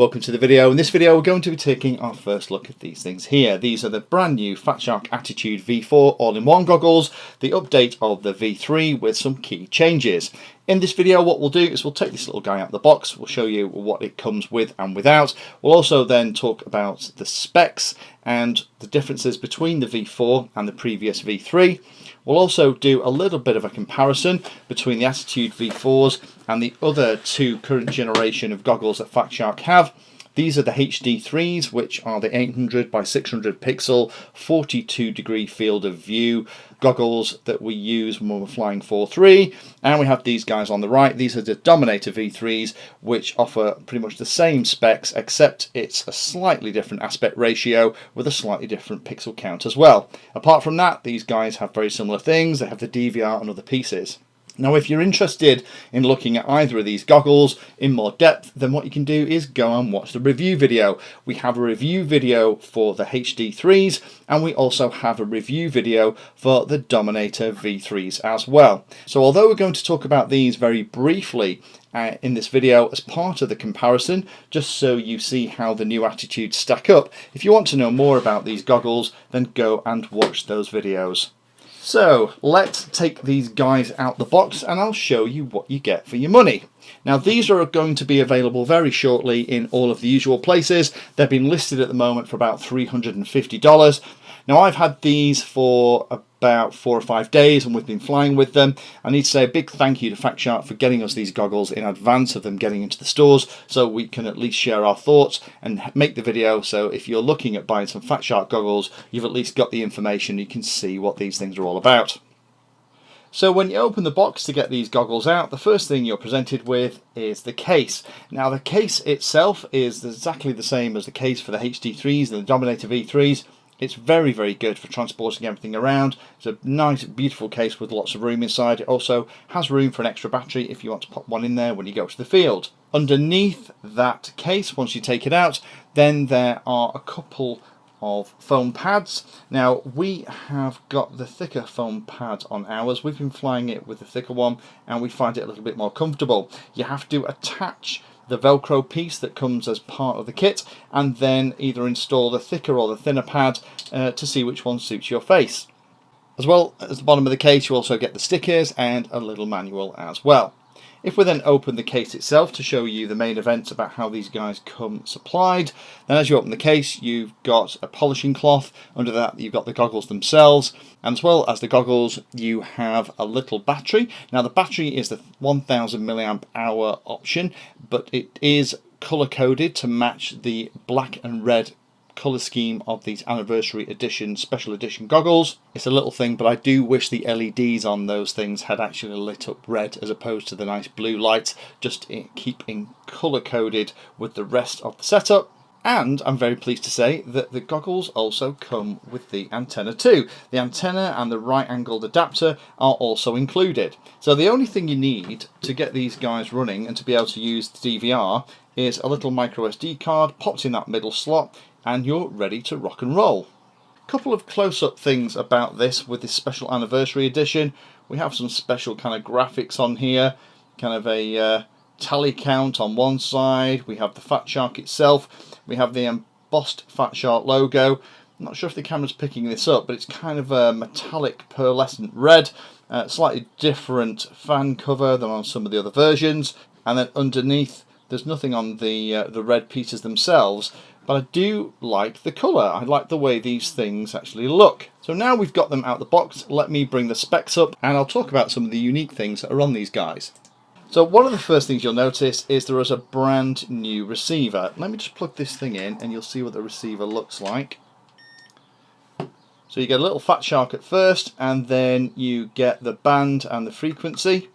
Welcome to the video. In this video we're going to be taking our first look at these things here. These are the brand new Fat Shark Attitude V4 all-in-one goggles, the update of the V3 with some key changes. In this video what we'll do is we'll take this little guy out of the box, we'll show you what it comes with and without. We'll also then talk about the specs and the differences between the V4 and the previous V3. We'll also do a little bit of a comparison between the Attitude V4s and the other two current generation of goggles that Fat Shark have. These are the HD3s, which are the 800 by 600 pixel 42 degree field of view goggles that we use when we're flying 4.3, and we have these guys on the right. These are the Dominator V3s, which offer pretty much the same specs, except it's a slightly different aspect ratio with a slightly different pixel count as well. Apart from that, these guys have very similar things. They have the DVR and other pieces. Now, if you're interested in looking at either of these goggles in more depth, then what you can do is go and watch the review video. We have a review video for the HD3s, and we also have a review video for the Dominator V3s as well. So although we're going to talk about these very briefly in this video as part of the comparison, just so you see how the new Attitudes stack up, if you want to know more about these goggles, then go and watch those videos. So let's take these guys out the box and I'll show you what you get for your money. Now, these are going to be available very shortly in all of the usual places. They've been listed at the moment for about $350. Now, I've had these for about 4 or 5 days and we've been flying with them. I need to say a big thank you to Fat Shark for getting us these goggles in advance of them getting into the stores, so we can at least share our thoughts and make the video. So if you're looking at buying some Fat Shark goggles, you've at least got the information, you can see what these things are all about. So when you open the box to get these goggles out, the first thing you're presented with is the case. Now, the case itself is exactly the same as the case for the HD3s and the Dominator V3s. It's very, very good for transporting everything around. It's a nice, beautiful case with lots of room inside. It also has room for an extra battery if you want to pop one in there when you go to the field. Underneath that case, once you take it out, then there are a couple of foam pads. Now, we have got the thicker foam pad on ours. We've been flying it with the thicker one and we find it a little bit more comfortable. You have to attach the Velcro piece that comes as part of the kit and then either install the thicker or the thinner pad to see which one suits your face. As well as the bottom of the case, you also get the stickers and a little manual as well. If we then open the case itself to show you the main events about how these guys come supplied, then as you open the case you've got a polishing cloth. Under that you've got the goggles themselves, and as well as the goggles you have a little battery. Now, the battery is the 1000 milliamp hour option, but it is color coded to match the black and red colour scheme of these anniversary edition, special edition goggles. It's a little thing, but I do wish the LEDs on those things had actually lit up red as opposed to the nice blue light, just to keep in colour coded with the rest of the setup. And I'm very pleased to say that the goggles also come with the antenna too. The antenna and the right angled adapter are also included. So the only thing you need to get these guys running and to be able to use the DVR is a little micro SD card popped in that middle slot, and you're ready to rock and roll. A couple of close-up things about this with this special anniversary edition. We have some special kind of graphics on here, kind of a tally count on one side. We have the Fat Shark itself. We have the embossed Fat Shark logo. I'm not sure if the camera's picking this up, but it's kind of a metallic pearlescent red. Slightly different fan cover than on some of the other versions. And then underneath, there's nothing on the red pieces themselves, but I do like the colour. I like the way these things actually look. So now we've got them out the box, let me bring the specs up and I'll talk about some of the unique things that are on these guys. So one of the first things you'll notice is there is a brand new receiver. Let me just plug this thing in and you'll see what the receiver looks like. So you get a little Fat Shark at first, and then you get the band and the frequency.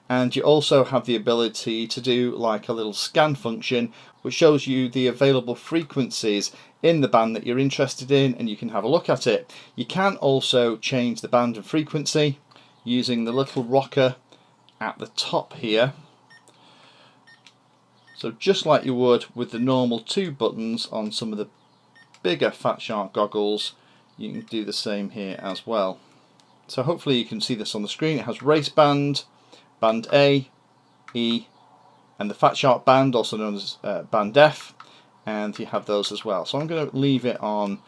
And you also have the ability to do like a little scan function which shows you the available frequencies in the band that you're interested in, and you can have a look at it. You can also change the band and frequency using the little rocker at the top here. So just like you would with the normal 2 buttons on some of the bigger Fat Shark goggles, you can do the same here as well. So hopefully you can see this on the screen. It has race band, band A, E, and the Fat Shark band, also known as band F. and you have those as well. So I'm going to leave it on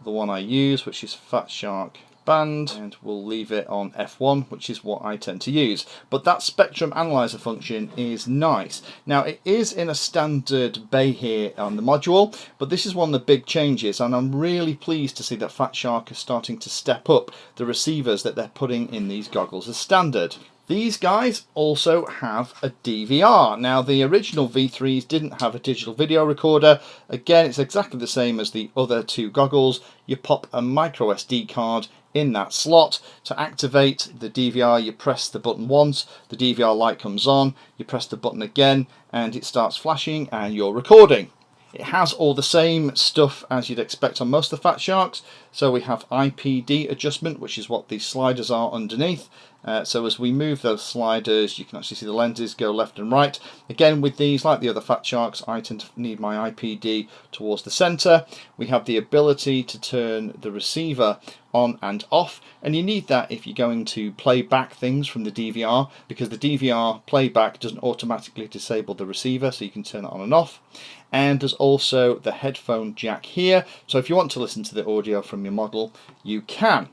the one I use, which is Fat Shark band, and we'll leave it on F1, which is what I tend to use. But that spectrum analyzer function is nice. Now it is in a standard bay here on the module, but this is one of the big changes, and I'm really pleased to see that Fat Shark is starting to step up the receivers that they're putting in these goggles as standard. These guys also have a DVR. Now the original V3s didn't have a digital video recorder. Again, it's exactly the same as the other two goggles. You pop a micro SD card in that slot. To activate the DVR, you press the button once, the DVR light comes on, you press the button again and it starts flashing and you're recording. It has all the same stuff as you'd expect on most of the Fat Sharks. So we have IPD adjustment, which is what these sliders are underneath. So as we move those sliders, you can actually see the lenses go left and right. Again, with these, like the other Fat Sharks, I tend to need my IPD towards the center. We have the ability to turn the receiver on and off, and you need that if you're going to play back things from the DVR, because the DVR playback doesn't automatically disable the receiver, so you can turn it on and off. And there's also the headphone jack here, so if you want to listen to the audio from your model, you can.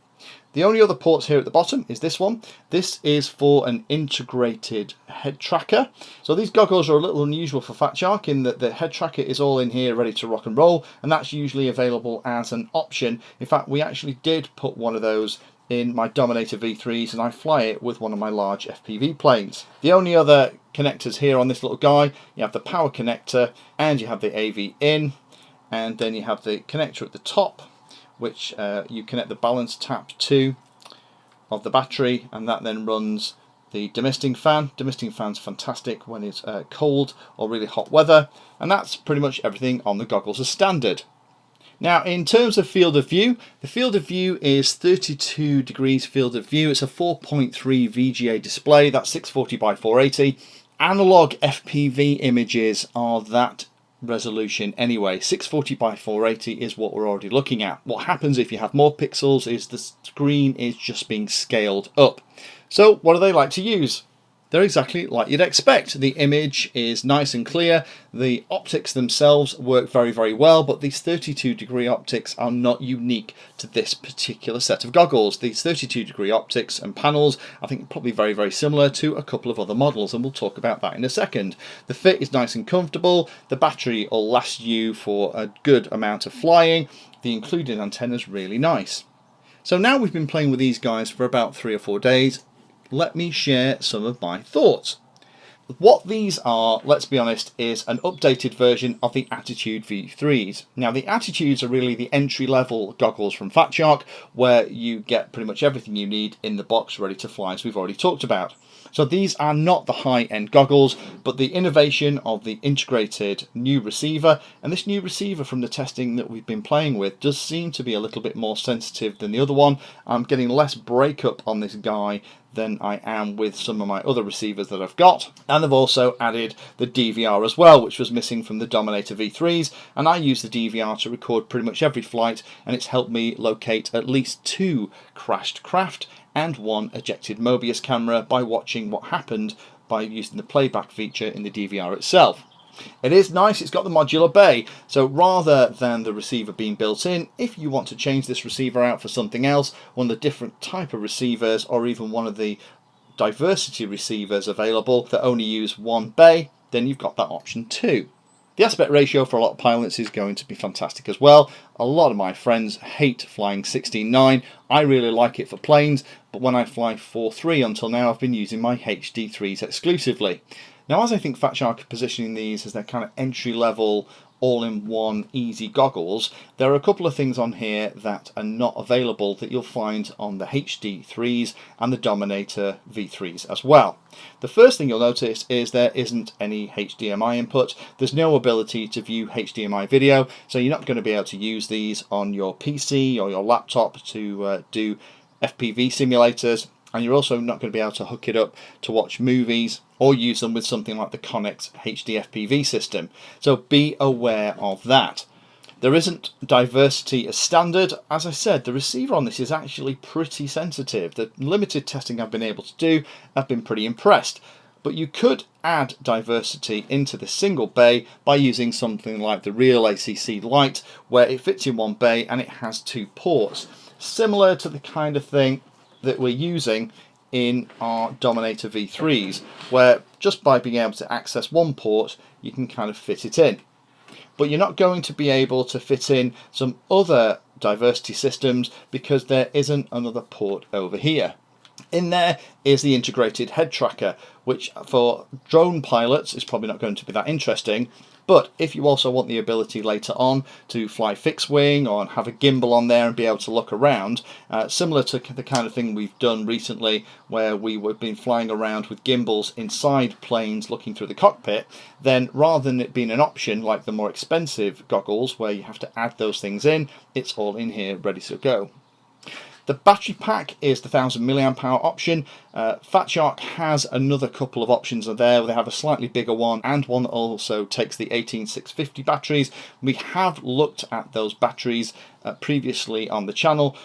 The only other ports here at the bottom is this one. This is for an integrated head tracker. So these goggles are a little unusual for Fat Shark in that the head tracker is all in here ready to rock and roll, and that's usually available as an option. In fact, we actually did put one of those in my Dominator V3s, and I fly it with one of my large FPV planes. The only other connectors here on this little guy, you have the power connector and you have the AV in, and then you have the connector at the top, which you connect the balance tap to of the battery, and that then runs the demisting fan. Demisting fan's fantastic when it's cold or really hot weather, and that's pretty much everything on the goggles as standard. Now in terms of field of view, the field of view is 32 degrees field of view. It's a 4.3 VGA display, that's 640 by 480. Analog FPV images are that resolution anyway. 640 by 480 is what we're already looking at. What happens if you have more pixels is the screen is just being scaled up. So what do they like to use? They're exactly like you'd expect. The image is nice and clear. The optics themselves work very, very well, but these 32-degree optics are not unique to this particular set of goggles. These 32-degree optics and panels, I think, are probably very, very similar to a couple of other models, and we'll talk about that in a second. The fit is nice and comfortable. The battery will last you for a good amount of flying. The included antenna is really nice. So now we've been playing with these guys for about 3 or 4 days. Let me share some of my thoughts. What these are, let's be honest, is an updated version of the Attitude V3s. Now the Attitudes are really the entry-level goggles from Fat Shark, where you get pretty much everything you need in the box ready to fly, as we've already talked about. So these are not the high-end goggles, but the innovation of the integrated new receiver, and this new receiver from the testing that we've been playing with does seem to be a little bit more sensitive than the other one. I'm getting less breakup on this guy than I am with some of my other receivers that I've got. And they've also added the DVR as well, which was missing from the Dominator V3s, and I use the DVR to record pretty much every flight, and it's helped me locate at least 2 crashed craft and 1 ejected Mobius camera by watching what happened by using the playback feature in the DVR itself. It is nice, it's got the modular bay, so rather than the receiver being built in, if you want to change this receiver out for something else, one of the different type of receivers, or even one of the diversity receivers available that only use 1 bay, then you've got that option too. The aspect ratio for a lot of pilots is going to be fantastic as well. A lot of my friends hate flying 16:9. I really like it for planes, but when I fly 4:3 until now, I've been using my HD3s exclusively. Now, as I think Fat Shark are positioning these as their kind of entry-level, all-in-one, easy goggles, there are a couple of things on here that are not available that you'll find on the HD3s and the Dominator V3s as well. The first thing you'll notice is there isn't any HDMI input. There's no ability to view HDMI video, so you're not going to be able to use these on your PC or your laptop to do FPV simulators. And you're also not going to be able to hook it up to watch movies or use them with something like the Connex HD FPV system. So be aware of that. There isn't diversity as standard. As I said, the receiver on this is actually pretty sensitive. The limited testing I've been able to do, I've been pretty impressed. But you could add diversity into this single bay by using something like the Real ACC Lite, where it fits in one bay and it has 2 ports, similar to the kind of thing that we're using in our Dominator V3s, where just by being able to access one port you can kind of fit it in. But you're not going to be able to fit in some other diversity systems because there isn't another port over here. In there is the integrated head tracker, which for drone pilots is probably not going to be that interesting, but if you also want the ability later on to fly fixed wing or have a gimbal on there and be able to look around, similar to the kind of thing we've done recently where we've been flying around with gimbals inside planes looking through the cockpit, then rather than it being an option like the more expensive goggles where you have to add those things in, it's all in here ready to go. The battery pack is the 1000 mAh option. Fat Shark has another couple of options there. They have a slightly bigger one and one that also takes the 18650 batteries. We have looked at those batteries previously on the channel.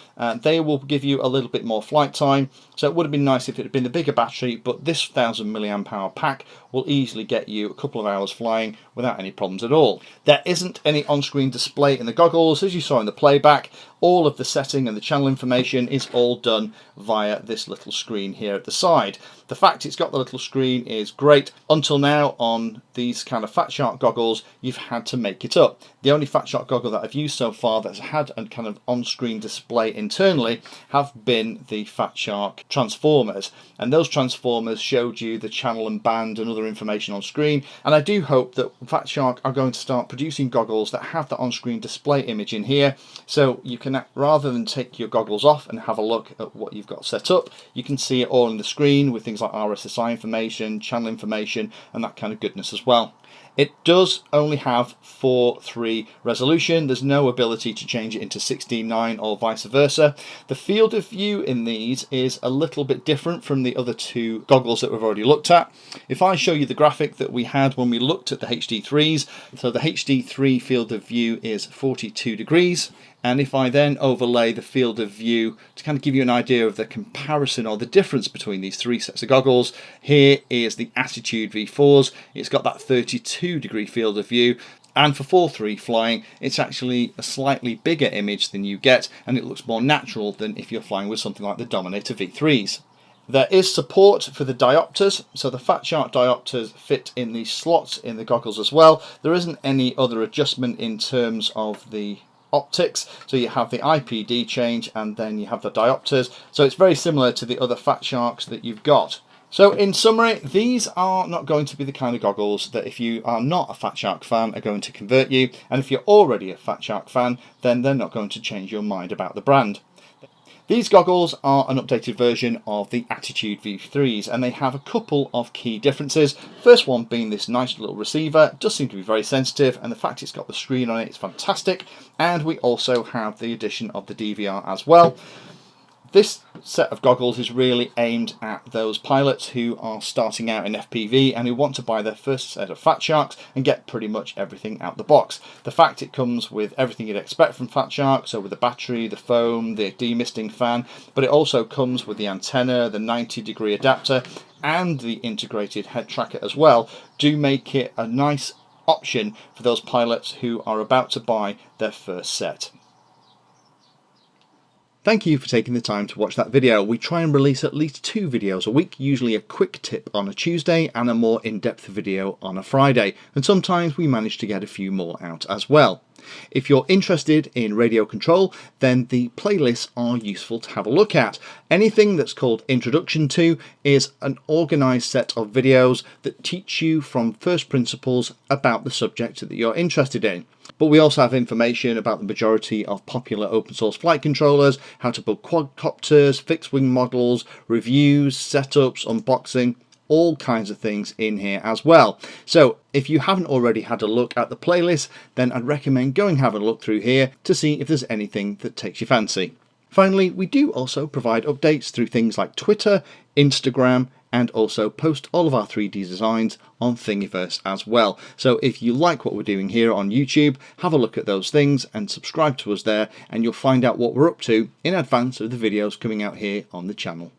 They will give you a little bit more flight time, so it would have been nice if it had been the bigger battery, but this 1000 mAh pack will easily get you a couple of hours flying without any problems at all. There isn't any on-screen display in the goggles. As you saw in the playback, all of the setting and the channel information is all done via this little screen here at the side. The fact it's got the little screen is great. Until now on these kind of Fat Shark goggles you've had to make it up. The only Fat Shark goggle that I've used so far that's had a kind of on-screen display internally have been the Fat Shark transformers, and those transformers showed you the channel and band and other information on screen, and I do hope that Fat Shark are going to start producing goggles that have the on-screen display image in here, so you can, rather than take your goggles off and have a look at what you've got set up, you can see it all on the screen with things like RSSI information, channel information and that kind of goodness as well. It does only have 4:3 resolution. There's no ability to change it into 16:9 or vice versa. The field of view in these is a little bit different from the other 2 goggles that we've already looked at. If I show you the graphic that we had when we looked at the HD3s, so the HD3 field of view is 42 degrees. And if I then overlay the field of view to kind of give you an idea of the comparison or the difference between these 3 sets of goggles, here is the Attitude V4s. It's got that 32 degree field of view, and for 4:3 flying it's actually a slightly bigger image than you get, and it looks more natural than if you're flying with something like the Dominator V3s. There is support for the diopters, so the Fat Shark diopters fit in these slots in the goggles as well. There isn't any other adjustment in terms of the optics, so you have the IPD change and then you have the diopters, so it's very similar to the other Fat Sharks that you've got. So in summary, these are not going to be the kind of goggles that if you are not a Fat Shark fan are going to convert you, and if you're already a Fat Shark fan then they're not going to change your mind about the brand. These goggles are an updated version of the Attitude V3s, and they have a couple of key differences. First one being this nice little receiver. It does seem to be very sensitive, and the fact it's got the screen on it is fantastic. And we also have the addition of the DVR as well. This set of goggles is really aimed at those pilots who are starting out in FPV and who want to buy their first set of Fat Sharks and get pretty much everything out the box. The fact it comes with everything you'd expect from Fat Shark, so with the battery, the foam, the demisting fan, but it also comes with the antenna, the 90-degree adapter and the integrated head tracker as well, do make it a nice option for those pilots who are about to buy their first set. Thank you for taking the time to watch that video. We try and release at least 2 videos a week, usually a quick tip on a Tuesday and a more in-depth video on a Friday, and sometimes we manage to get a few more out as well. If you're interested in radio control, then the playlists are useful to have a look at. Anything that's called Introduction To is an organised set of videos that teach you from first principles about the subject that you're interested in. But we also have information about the majority of popular open source flight controllers, how to build quadcopters, fixed wing models, reviews, setups, unboxing, all kinds of things in here as well. So if you haven't already had a look at the playlist, then I'd recommend going have a look through here to see if there's anything that takes your fancy. Finally, we do also provide updates through things like Twitter, Instagram, and also post all of our 3D designs on Thingiverse as well. So if you like what we're doing here on YouTube, have a look at those things and subscribe to us there, and you'll find out what we're up to in advance of the videos coming out here on the channel.